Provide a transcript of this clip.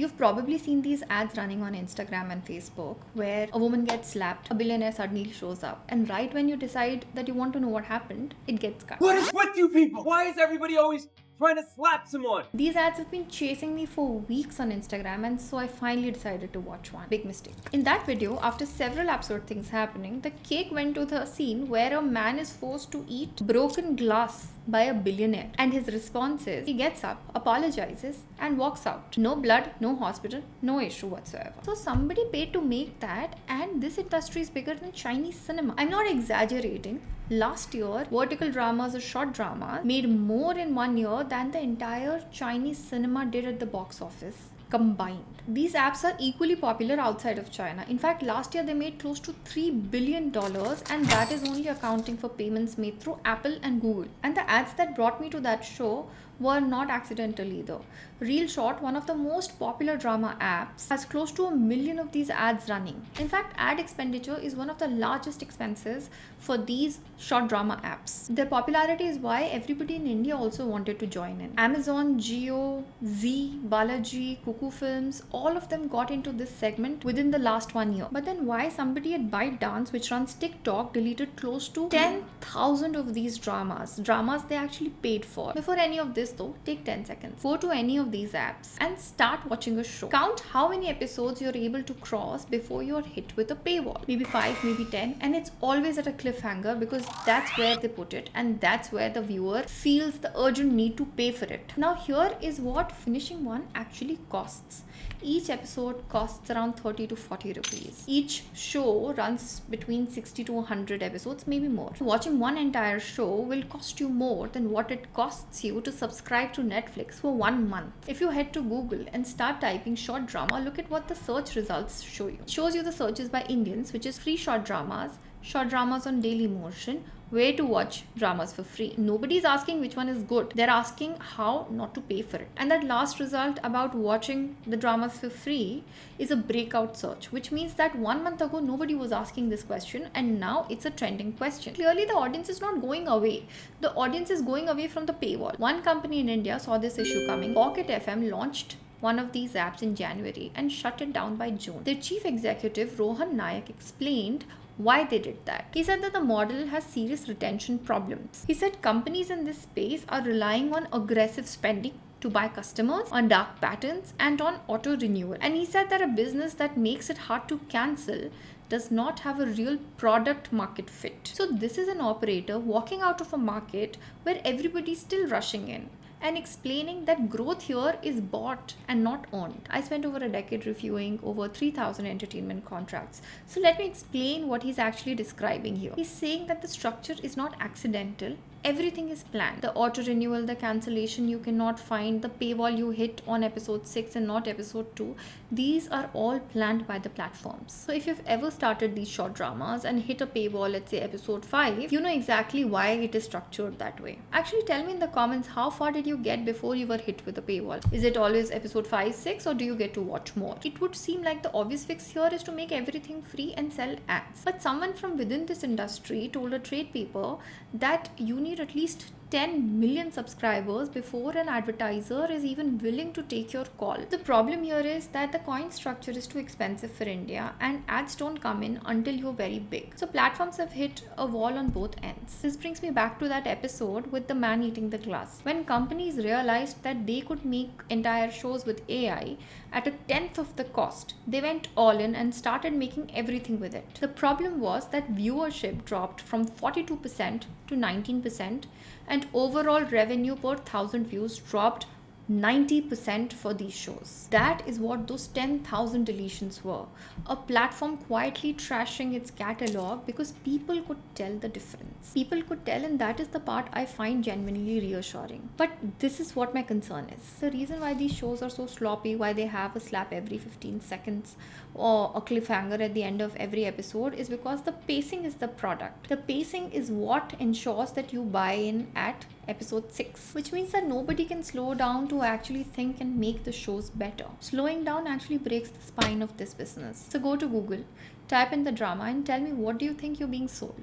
You've probably seen these ads running on Instagram and Facebook where a woman gets slapped, a billionaire suddenly shows up, and right when you decide that you want to know what happened, it gets cut. What is with you people? Why is everybody always trying to slap someone? These ads have been chasing me for weeks on Instagram, and so I finally decided to watch one. Big mistake. In that video, after several absurd things happening, the cake went to the scene where a man is forced to eat broken glass by a billionaire, and his response is he gets up, apologizes, and walks out. No blood, no hospital, no issue whatsoever. So somebody paid to make that, and this industry is bigger than Chinese cinema. I'm not exaggerating. Last year, vertical dramas or short dramas made more in 1 year than the entire Chinese cinema did at the box office combined. These apps are equally popular outside of China. In fact, last year they made close to $3 billion, and that is only accounting for payments made through Apple and Google. And the ads that brought me to that show were not accidental either. ReelShort, one of the most popular drama apps, has close to 1 million of these ads running. In fact, ad expenditure is one of the largest expenses for these short drama apps. Their popularity is why everybody in India also wanted to join in. Amazon, Jio, Z, Balaji, Kuku Films, all of them got into this segment within the last 1 year. But then why somebody at ByteDance, which runs TikTok, deleted close to 10,000 of these dramas they actually paid for? Before any of this though, take 10 seconds. Go to any of these apps and start watching a show. Count how many episodes you're able to cross before you're hit with a paywall. Maybe 5, maybe 10, and it's always at a cliffhanger because that's where they put it, and that's where the viewer feels the urgent need to pay for it. Now here is what finishing one actually costs. Each episode costs around 30 to 40 rupees. Each show runs between 60 to 100 episodes, maybe more. Watching one entire show will cost you more than what it costs you to subscribe to Netflix for 1 month. If you head to Google and start typing short drama, look at what the search results show you. It shows you the searches by Indians, which is free short dramas on Dailymotion, where to watch dramas for free. Nobody's asking which one is good. They're asking how not to pay for it. And that last result about watching the dramas for free is a breakout search, which means that 1 month ago nobody was asking this question, and now it's a trending question. Clearly the audience is not going away. The audience is going away from the paywall. One company in India saw this issue coming. Pocket FM launched one of these apps in January and shut it down by June. Their chief executive Rohan Nayak explained why they did that. He said that the model has serious retention problems. He said companies in this space are relying on aggressive spending to buy customers, on dark patterns, and on auto renewal. And he said that a business that makes it hard to cancel does not have a real product market fit. So this is an operator walking out of a market where everybody's still rushing in and explaining that growth here is bought and not earned. I spent over a decade reviewing over 3,000 entertainment contracts. So let me explain what he's actually describing here. He's saying that the structure is not accidental. Everything is planned. The auto renewal, the cancellation you cannot find, the paywall you hit on episode 6 and not episode 2, these are all planned by the platforms. So if you've ever started these short dramas and hit a paywall, let's say episode 5, you know exactly why it is structured that way. Actually tell me in the comments, how far did you get before you were hit with a paywall? Is it always episode 5, 6, or do you get to watch more? It would seem like the obvious fix here is to make everything free and sell ads. But someone from within this industry told a trade paper that you need at least 10 million subscribers before an advertiser is even willing to take your call. The problem here is that the coin structure is too expensive for India, and ads don't come in until you're very big. So platforms have hit a wall on both ends. This brings me back to that episode with the man eating the glass. When companies realized that they could make entire shows with AI at a tenth of the cost, they went all in and started making everything with it. The problem was that viewership dropped from 42% to 19%, and overall revenue per 1,000 views dropped 90% for these shows. That is what those 10,000 deletions were. A platform quietly trashing its catalog because people could tell the difference. People could tell, and that is the part I find genuinely reassuring. But this is what my concern is. The reason why these shows are so sloppy, why they have a slap every 15 seconds or a cliffhanger at the end of every episode, is because the pacing is the product. The pacing is what ensures that you buy in at episode 6, which means that nobody can slow down to actually think and make the shows better. Slowing down actually breaks the spine of this business. So go to Google, type in the drama, and tell me, what do you think you're being sold?